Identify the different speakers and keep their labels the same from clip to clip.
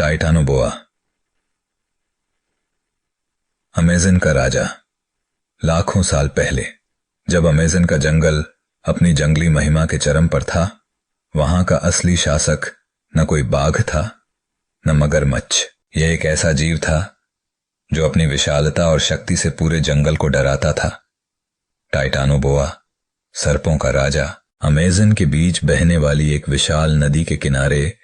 Speaker 1: टाइटानोबोआ, Amazon का राजा। लाखों साल पहले जब अमेज़न का जंगल अपनी जंगली महिमा के चरम पर था, वहां का असली शासक न कोई बाघ था न मगरमच्छ। यह एक ऐसा जीव था जो अपनी विशालता और शक्ति से पूरे जंगल को डराता था। टाइटानोबोआ, सर्पों का राजा। अमेज़न के बीच बहने वाली एक विशाल नदी के किनारे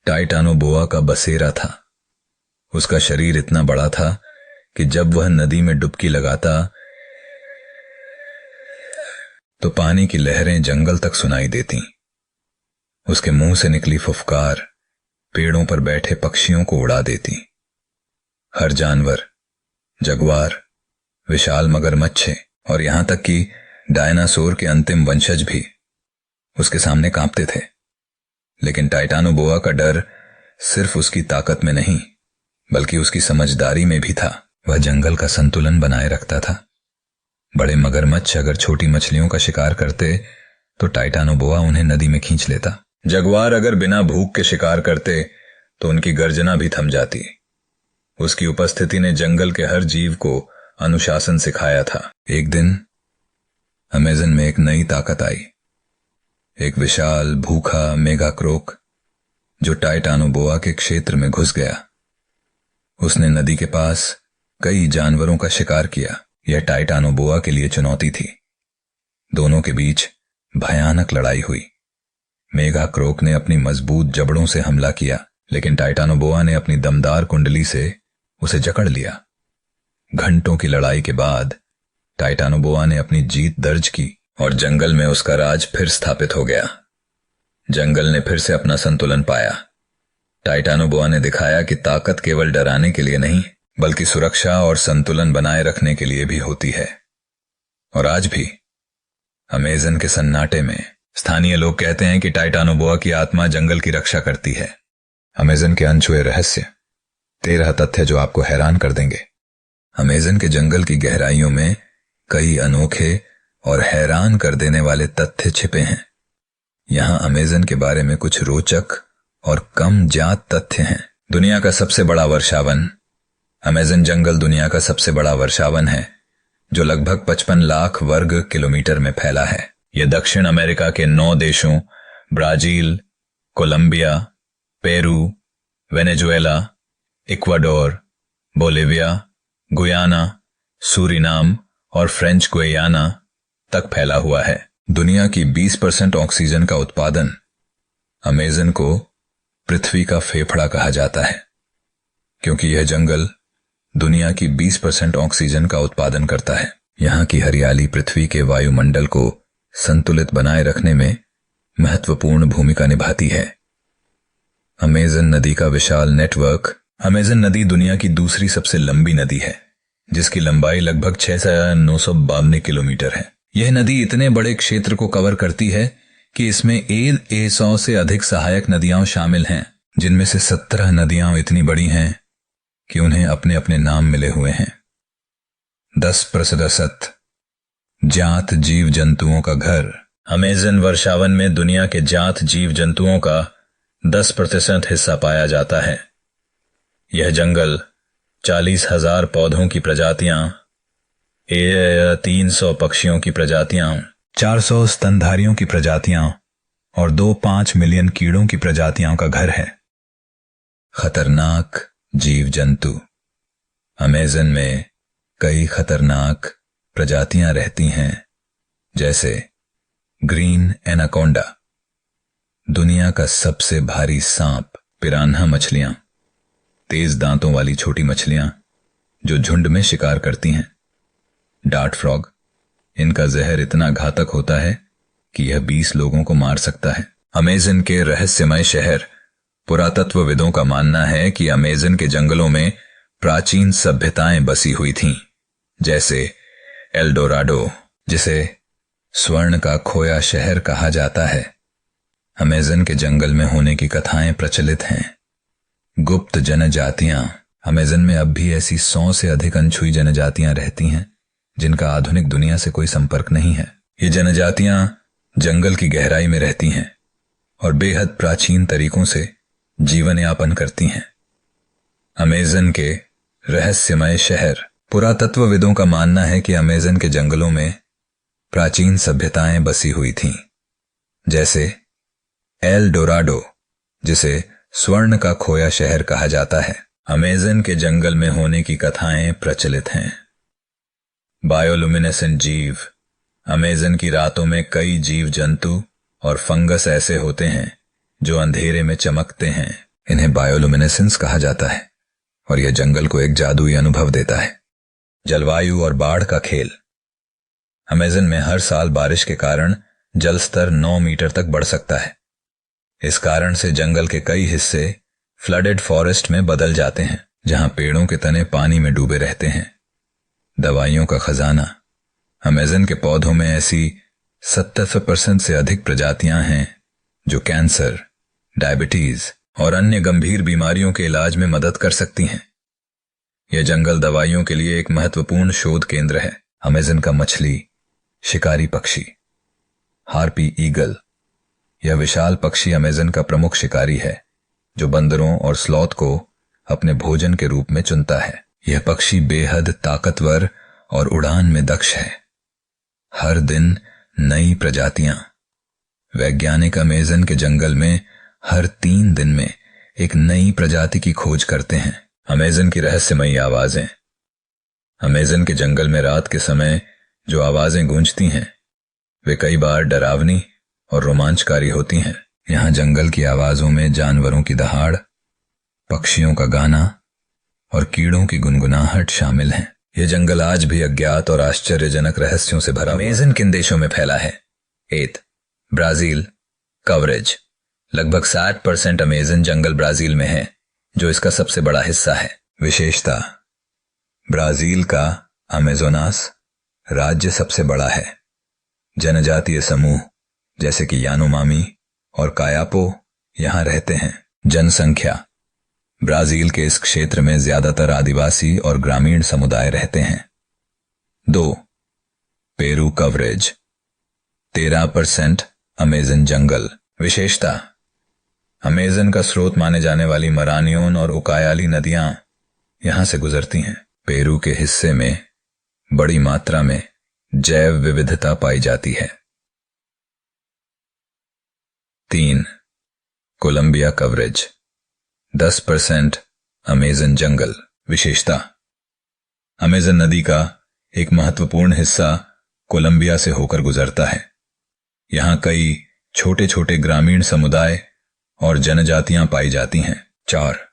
Speaker 1: टाइटानोबोआ का बसेरा था। उसका शरीर इतना बड़ा था कि जब वह नदी में डुबकी लगाता तो पानी की लहरें जंगल तक सुनाई देती। उसके मुंह से निकली फुफकार पेड़ों पर बैठे पक्षियों को उड़ा देती। हर जानवर, जगुआर, विशाल मगरमच्छ और यहां तक कि डायनासोर के अंतिम वंशज भी उसके सामने कांपते थे। लेकिन टाइटानोबोआ का डर सिर्फ उसकी ताकत में नहीं बल्कि उसकी समझदारी में भी था। वह जंगल का संतुलन बनाए रखता था। बड़े मगरमच्छ अगर छोटी मछलियों का शिकार करते तो टाइटानोबोआ उन्हें नदी में खींच लेता। जगुआर अगर बिना भूख के शिकार करते तो उनकी गर्जना भी थम जाती। उसकी उपस्थिति ने जंगल के हर जीव को अनुशासन सिखाया था। एक दिन अमेज़न में एक नई ताकत आई। एक विशाल भूखा मेगाक्रोक जो टाइटानोबोआ के क्षेत्र में घुस गया। उसने नदी के पास कई जानवरों का शिकार किया। यह टाइटानोबोआ के लिए चुनौती थी। दोनों के बीच भयानक लड़ाई हुई। मेगाक्रोक ने अपनी मजबूत जबड़ों से हमला किया, लेकिन टाइटानोबोआ ने अपनी दमदार कुंडली से उसे जकड़ लिया। घंटों की लड़ाई के बाद टाइटानोबोआ ने अपनी जीत दर्ज की और जंगल में उसका राज फिर स्थापित हो गया। जंगल ने फिर से अपना संतुलन पाया। टाइटानोबोआ ने दिखाया कि ताकत केवल डराने के लिए नहीं बल्कि सुरक्षा और संतुलन बनाए रखने के लिए भी होती है। और आज भी अमेज़न के सन्नाटे में स्थानीय लोग कहते हैं कि टाइटानोबोआ की आत्मा जंगल की रक्षा करती है। अमेज़न के अनछुए रहस्य, 13 तथ्य जो आपको हैरान कर देंगे। अमेज़न के जंगल की गहराइयों में कई अनोखे और हैरान कर देने वाले तथ्य छिपे हैं। यहां अमेज़न के बारे में कुछ रोचक और कम ज्ञात तथ्य हैं। दुनिया का सबसे बड़ा वर्षावन। अमेज़न जंगल दुनिया का सबसे बड़ा वर्षावन है जो लगभग 55 लाख वर्ग किलोमीटर में फैला है। यह दक्षिण अमेरिका के 9 देशों Brazil, Colombia, Peru, Venezuela, Ecuador, Bolivia, Guyana, Suriname और फ्रेंच गुयाना तक फैला हुआ है। दुनिया की 20% ऑक्सीजन का उत्पादन। अमेज़न को पृथ्वी का फेफड़ा कहा जाता है क्योंकि यह जंगल दुनिया की 20% ऑक्सीजन का उत्पादन करता है। यहां की हरियाली पृथ्वी के वायुमंडल को संतुलित बनाए रखने में महत्वपूर्ण भूमिका निभाती है। अमेज़न नदी का विशाल नेटवर्क। अमेज़न नदी दुनिया की दूसरी सबसे लंबी नदी है जिसकी लंबाई लगभग 6,952 किलोमीटर है। यह नदी इतने बड़े क्षेत्र को कवर करती है कि इसमें 100 से अधिक सहायक नदियां शामिल हैं, जिनमें से 17 नदियां इतनी बड़ी हैं कि उन्हें अपने अपने नाम मिले हुए हैं। 10% ज्ञात जीव जंतुओं का घर। अमेज़न वर्षावन में दुनिया के ज्ञात जीव जंतुओं का 10% हिस्सा पाया जाता है। यह जंगल 40,000 पौधों की प्रजातियां, 300 पक्षियों की प्रजातियां, 400 स्तनधारियों की प्रजातियां और 2.5 मिलियन कीड़ों की प्रजातियों का घर है। खतरनाक जीव जंतु। अमेज़न में कई खतरनाक प्रजातियां रहती हैं जैसे ग्रीन एनाकोंडा, दुनिया का सबसे भारी सांप, पिरान्हा मछलियां, तेज दांतों वाली छोटी मछलियां जो झुंड में शिकार करती हैं, डार्ट फ्रॉग, इनका जहर इतना घातक होता है कि यह 20 लोगों को मार सकता है। अमेज़न के रहस्यमय शहर। पुरातत्वविदों का मानना है कि अमेज़न के जंगलों में प्राचीन सभ्यताएं बसी हुई थीं, जैसे एल्डोराडो, जिसे स्वर्ण का खोया शहर कहा जाता है। अमेज़न के जंगल में होने की कथाएं प्रचलित हैं। गुप्त जनजातियां। अमेज़न में अब भी ऐसी 100 से अधिक अनछुई जनजातियां रहती हैं जिनका आधुनिक दुनिया से कोई संपर्क नहीं है। ये जनजातियां जंगल की गहराई में रहती हैं और बेहद प्राचीन तरीकों से जीवन यापन करती हैं। अमेज़न के रहस्यमय शहर। पुरातत्वविदों का मानना है कि अमेज़न के जंगलों में प्राचीन सभ्यताएं बसी हुई थीं, जैसे एल डोराडो, जिसे स्वर्ण का खोया शहर कहा जाता है। अमेज़न के जंगल में होने की कथाएं प्रचलित हैं। बायोलुमिनेसेंट जीव। अमेज़न की रातों में कई जीव जंतु और फंगस ऐसे होते हैं जो अंधेरे में चमकते हैं। इन्हें बायोलुमिनेसेंस कहा जाता है और यह जंगल को एक जादुई अनुभव देता है। जलवायु और बाढ़ का खेल। अमेज़न में हर साल बारिश के कारण जल स्तर 9 मीटर तक बढ़ सकता है। इस कारण से जंगल के कई हिस्से फ्लडेड फॉरेस्ट में बदल जाते हैं, जहां पेड़ों के तने पानी में डूबे रहते हैं। दवाइयों का खजाना। अमेज़न के पौधों में ऐसी 70% से अधिक प्रजातियां हैं जो कैंसर, डायबिटीज और अन्य गंभीर बीमारियों के इलाज में मदद कर सकती हैं। यह जंगल दवाइयों के लिए एक महत्वपूर्ण शोध केंद्र है। अमेज़न का मछली शिकारी पक्षी। Harpy eagle. यह विशाल पक्षी अमेज़न का प्रमुख शिकारी है, जो बंदरों और स्लॉथ को अपने भोजन के रूप में चुनता है। यह पक्षी बेहद ताकतवर और उड़ान में दक्ष है। हर दिन नई प्रजातियां। वैज्ञानिक अमेज़न के जंगल में हर 3 दिन में एक नई प्रजाति की खोज करते हैं। अमेज़न की रहस्यमयी आवाजें। अमेज़न के जंगल में रात के समय जो आवाजें गूंजती हैं, वे कई बार डरावनी और रोमांचकारी होती हैं। यहां जंगल की आवाजों में जानवरों की दहाड़, पक्षियों का गाना और कीड़ों की गुनगुनाहट शामिल हैं। यह जंगल आज भी अज्ञात और आश्चर्यजनक रहस्यों से भरा। अमेज़न किन देशों में फैला है? 8. ब्राजील। कवरेज। लगभग 60% अमेज़न जंगल ब्राजील में है, जो इसका सबसे बड़ा हिस्सा है। विशेषता। ब्राजील का अमेज़ोनास राज्य सबसे बड़ा है। जनजातीय समूह जैसे कि यानोमामी और कायापो यहां रहते हैं। जनसंख्या। ब्राजील के इस क्षेत्र में ज्यादातर आदिवासी और ग्रामीण समुदाय रहते हैं। 2. Peru coverage. 13% अमेज़न जंगल। विशेषता। अमेज़न का स्रोत माने जाने वाली मरानियोन और उकायाली नदियां यहां से गुजरती हैं। पेरू के हिस्से में बड़ी मात्रा में जैव विविधता पाई जाती है। 3. Colombia coverage. 10% अमेज़न जंगल। विशेषता। अमेज़न नदी का एक महत्वपूर्ण हिस्सा कोलंबिया से होकर गुजरता है। यहां कई छोटे छोटे ग्रामीण समुदाय और जनजातियां पाई जाती हैं। 4.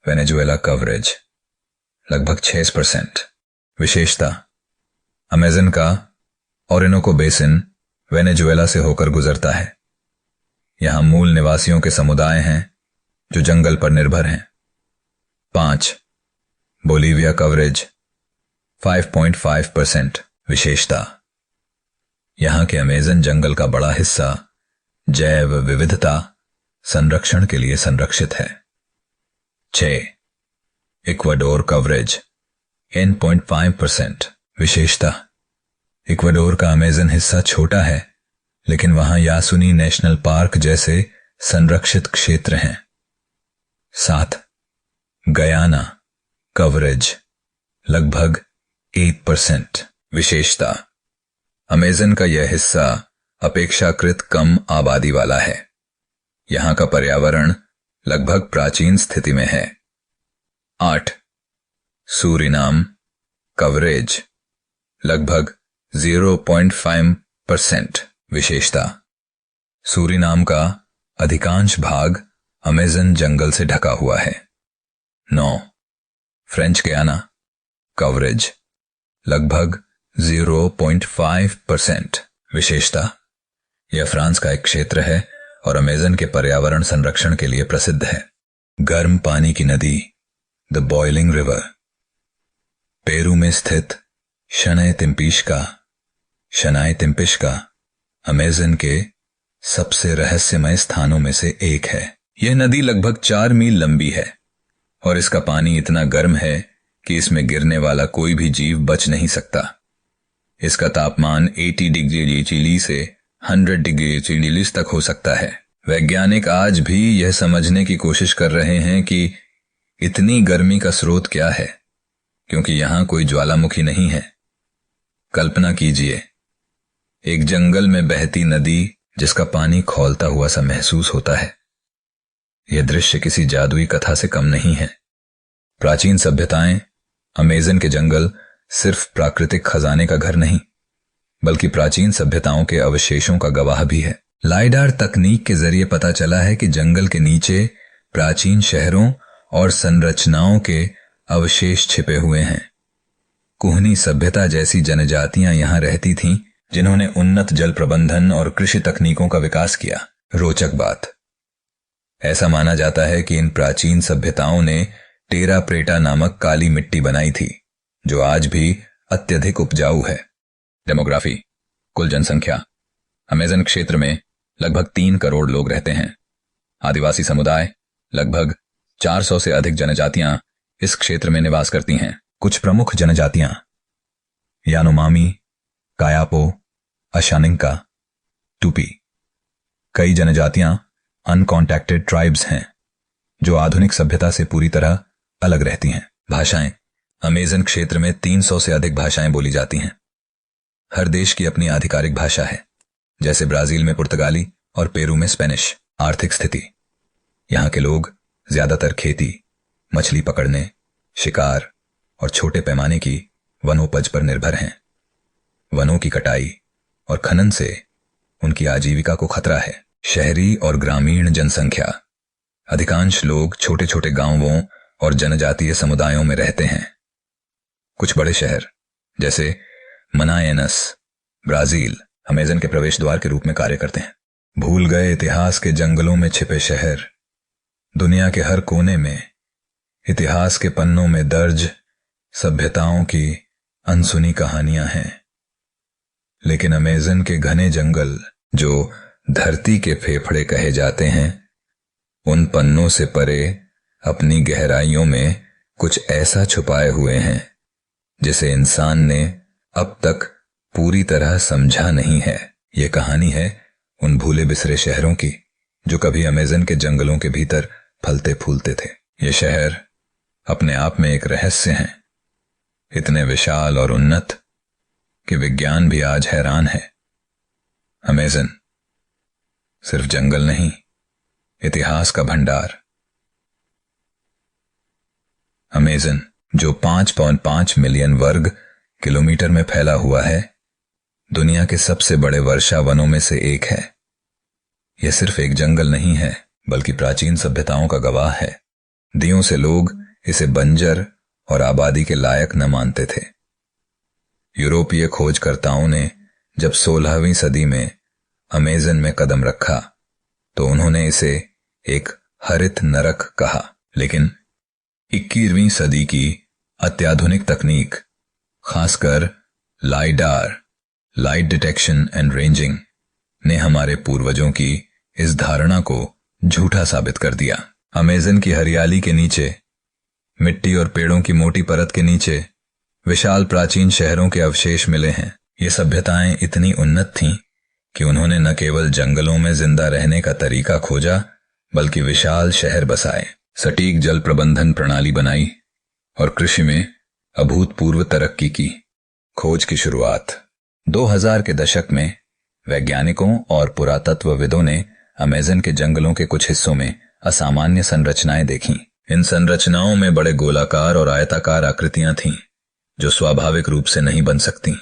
Speaker 1: Venezuela coverage. लगभग 6%। विशेषता। अमेज़न का ओरिनोको बेसिन वेनेजुएला से होकर गुजरता है। यहां मूल निवासियों के समुदाय हैं जो जंगल पर निर्भर हैं। 5. Bolivia coverage. 5.5%। विशेषता। यहां के अमेज़न जंगल का बड़ा हिस्सा जैव विविधता संरक्षण के लिए संरक्षित है। 6. Ecuador coverage. 10.5%। विशेषता। इक्वाडोर का अमेज़न हिस्सा छोटा है, लेकिन वहां यासुनी नेशनल पार्क जैसे संरक्षित क्षेत्र हैं। 7. Guyana coverage. लगभग 8%। विशेषता। अमेज़न का यह हिस्सा अपेक्षाकृत कम आबादी वाला है। यहां का पर्यावरण लगभग प्राचीन स्थिति में है। 8. Suriname coverage. लगभग 0.5%। विशेषता। सूरीनाम का अधिकांश भाग अमेज़न जंगल से ढका हुआ है। 9. French Guiana coverage. लगभग 0.5%। विशेषता। यह फ्रांस का एक क्षेत्र है और अमेज़न के पर्यावरण संरक्षण के लिए प्रसिद्ध है। गर्म पानी की नदी द बॉइलिंग रिवर। पेरू में स्थित शनाय तिम्पिश्का अमेज़न के सबसे रहस्यमय स्थानों में से एक है। यह नदी लगभग 4 मील लंबी है और इसका पानी इतना गर्म है कि इसमें गिरने वाला कोई भी जीव बच नहीं सकता। इसका तापमान 80 डिग्री चिली से 100 डिग्री चिली तक हो सकता है। वैज्ञानिक आज भी यह समझने की कोशिश कर रहे हैं कि इतनी गर्मी का स्रोत क्या है? क्योंकि यहां कोई ज्वालामुखी नहीं है। कल्पना कीजिए, एक जंगल में बहती नदी जिसका पानी खौलता हुआ सा महसूस होता है। यह दृश्य किसी जादुई कथा से कम नहीं है। प्राचीन सभ्यताएं, अमेज़न के जंगल सिर्फ प्राकृतिक खजाने का घर नहीं, बल्कि प्राचीन सभ्यताओं के अवशेषों का गवाह भी है। लाइडार तकनीक के जरिए पता चला है कि जंगल के नीचे प्राचीन शहरों और संरचनाओं के अवशेष छिपे हुए हैं। कुहनी सभ्यता जैसी जनजातियां यहां रहती थीं, जिन्होंने उन्नत जल प्रबंधन और कृषि तकनीकों का विकास किया। रोचक बात, ऐसा माना जाता है कि इन प्राचीन सभ्यताओं ने टेरा प्रेटा नामक काली मिट्टी बनाई थी, जो आज भी अत्यधिक उपजाऊ है। डेमोग्राफी, कुल जनसंख्या। अमेज़न क्षेत्र में लगभग 3 करोड़ लोग रहते हैं। आदिवासी समुदाय, लगभग 400 से अधिक जनजातियां इस क्षेत्र में निवास करती हैं। कुछ प्रमुख जनजातियां यानोमामी, कायापो, अशानिंका, टूपी। कई जनजातियां अनकॉन्टैक्टेड ट्राइब्स हैं, जो आधुनिक सभ्यता से पूरी तरह अलग रहती हैं। भाषाएं, अमेज़न क्षेत्र में 300 से अधिक भाषाएं बोली जाती हैं। हर देश की अपनी आधिकारिक भाषा है, जैसे ब्राजील में पुर्तगाली और पेरू में स्पेनिश। आर्थिक स्थिति, यहां के लोग ज्यादातर खेती, मछली पकड़ने, शिकार और छोटे पैमाने की वनोपज पर निर्भर हैं। वनों की कटाई और खनन से उनकी आजीविका को खतरा है। शहरी और ग्रामीण जनसंख्या, अधिकांश लोग छोटे छोटे गांवों और जनजातीय समुदायों में रहते हैं। कुछ बड़े शहर जैसे मनाएनस, ब्राजील, अमेज़न के प्रवेश द्वार के रूप में कार्य करते हैं। भूल गए इतिहास के जंगलों में छिपे शहर। दुनिया के हर कोने में इतिहास के पन्नों में दर्ज सभ्यताओं की अनसुनी कहानियां हैं, लेकिन अमेज़न के घने जंगल, जो धरती के फेफड़े कहे जाते हैं, उन पन्नों से परे अपनी गहराइयों में कुछ ऐसा छुपाए हुए हैं जिसे इंसान ने अब तक पूरी तरह समझा नहीं है। यह कहानी है उन भूले बिसरे शहरों की, जो कभी अमेज़न के जंगलों के भीतर फलते फूलते थे। ये शहर अपने आप में एक रहस्य हैं, इतने विशाल और उन्नत कि विज्ञान भी आज हैरान है। अमेज़न सिर्फ जंगल नहीं, इतिहास का भंडार। अमेज़न, जो 5.5 मिलियन वर्ग किलोमीटर में फैला हुआ है, दुनिया के सबसे बड़े वर्षा वनों में से एक है। यह सिर्फ एक जंगल नहीं है, बल्कि प्राचीन सभ्यताओं का गवाह है। दियों से लोग इसे बंजर और आबादी के लायक न मानते थे। यूरोपीय खोजकर्ताओं ने जब 16वीं सदी में अमेज़न में कदम रखा, तो उन्होंने इसे एक हरित नरक कहा। लेकिन 21वीं सदी की अत्याधुनिक तकनीक, खासकर lidar, light detection and ranging, ने हमारे पूर्वजों की इस धारणा को झूठा साबित कर दिया। अमेज़न की हरियाली के नीचे, मिट्टी और पेड़ों की मोटी परत के नीचे विशाल प्राचीन शहरों के अवशेष मिले हैं। ये सभ्यताएं इतनी उन्नत थीं कि उन्होंने न केवल जंगलों में जिंदा रहने का तरीका खोजा, बल्कि विशाल शहर बसाए, सटीक जल प्रबंधन प्रणाली बनाई और कृषि में अभूतपूर्व तरक्की की। खोज की शुरुआत 2000 के दशक में वैज्ञानिकों और पुरातत्वविदों ने अमेज़न के जंगलों के कुछ हिस्सों में असामान्य संरचनाएं देखीं। इन संरचनाओं में बड़े गोलाकार और आयताकार आकृतियां थीं, जो स्वाभाविक रूप से नहीं बन सकती।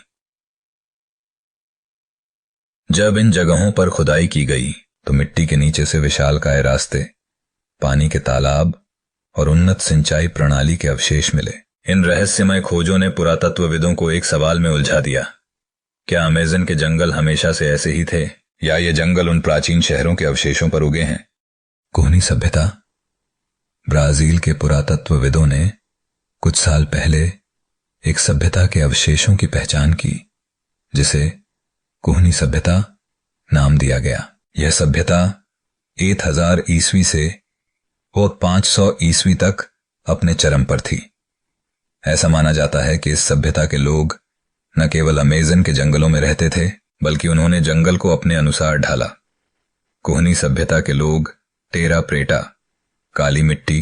Speaker 1: जब इन जगहों पर खुदाई की गई, तो मिट्टी के नीचे से विशालकाय रास्ते, पानी के तालाब और उन्नत सिंचाई प्रणाली के अवशेष मिले। इन रहस्यमय खोजों ने पुरातत्वविदों को एक सवाल में उलझा दिया: क्या अमेज़न के जंगल हमेशा से ऐसे ही थे, या ये जंगल उन प्राचीन शहरों के अवशेषों पर उगे हैं? कुहनी सभ्यता। ब्राजील के पुरातत्वविदों ने कुछ साल पहले एक सभ्यता के अवशेषों की पहचान की, जिसे कुहनी सभ्यता नाम दिया गया। यह सभ्यता 1000 ईस्वी से और 500 ईस्वी तक अपने चरम पर थी। ऐसा माना जाता है कि इस सभ्यता के लोग न केवल अमेज़न के जंगलों में रहते थे, बल्कि उन्होंने जंगल को अपने अनुसार ढाला। कुहनी सभ्यता के लोग टेरा प्रेटा, काली मिट्टी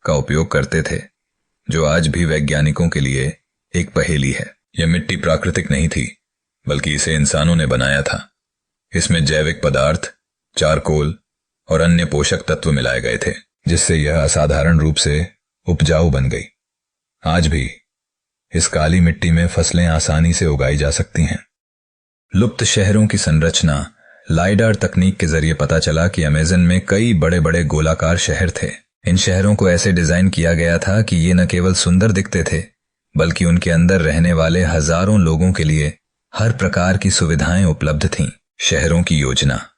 Speaker 1: का उपयोग करते थे, जो आज भी वैज्ञानिकों के लिए एक पहेली है। यह मिट्टी प्राकृतिक नहीं थी, बल्कि इसे इंसानों ने बनाया था। इसमें जैविक पदार्थ, चारकोल और अन्य पोषक तत्व मिलाए गए थे, जिससे यह असाधारण रूप से उपजाऊ बन गई। आज भी इस काली मिट्टी में फसलें आसानी से उगाई जा सकती हैं। लुप्त शहरों की संरचना लाइडार तकनीक के जरिए पता चला कि अमेज़न में कई बड़े बड़े गोलाकार शहर थे। इन शहरों को ऐसे डिजाइन किया गया था कि ये न केवल सुंदर दिखते थे, बल्कि उनके अंदर रहने वाले हजारों लोगों के लिए हर प्रकार की सुविधाएं उपलब्ध थीं। शहरों की योजना।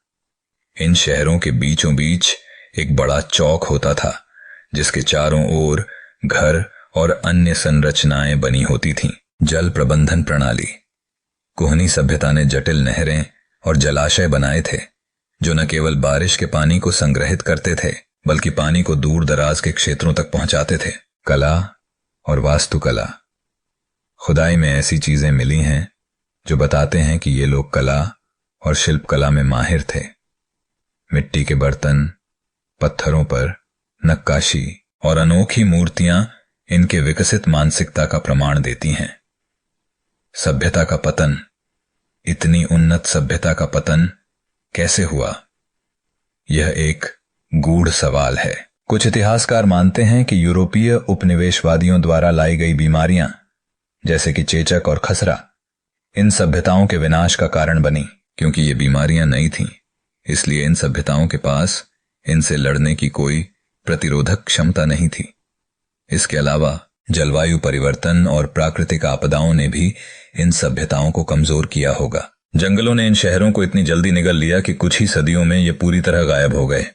Speaker 1: इन शहरों के बीचों बीच एक बड़ा चौक होता था, जिसके चारों ओर घर और अन्य संरचनाएं बनी होती थीं। जल प्रबंधन प्रणाली। कोहनी सभ्यता ने जटिल नहरें और जलाशय बनाए थे, जो न केवल बारिश के पानी को संग्रहित करते थे, बल्कि पानी को दूर दराज के क्षेत्रों तक पहुंचाते थे। कला और वास्तुकला। खुदाई में ऐसी चीजें मिली हैं जो बताते हैं कि ये लोग कला और शिल्पकला में माहिर थे। मिट्टी के बर्तन, पत्थरों पर नक्काशी और अनोखी मूर्तियां इनके विकसित मानसिकता का प्रमाण देती हैं। सभ्यता का पतन। इतनी उन्नत सभ्यता का पतन कैसे हुआ? यह एक गूढ़ सवाल है। कुछ इतिहासकार मानते हैं कि यूरोपीय उपनिवेशवादियों द्वारा लाई गई बीमारियां, जैसे कि चेचक और खसरा, इन सभ्यताओं के विनाश का कारण बनी। क्योंकि ये बीमारियां नई थीं, इसलिए इन सभ्यताओं के पास इनसे लड़ने की कोई प्रतिरोधक क्षमता नहीं थी। इसके अलावा जलवायु परिवर्तन और प्राकृतिक आपदाओं ने भी इन सभ्यताओं को कमजोर किया होगा। जंगलों ने इन शहरों को इतनी जल्दी निगल लिया कि कुछ ही सदियों में ये पूरी तरह गायब हो गए।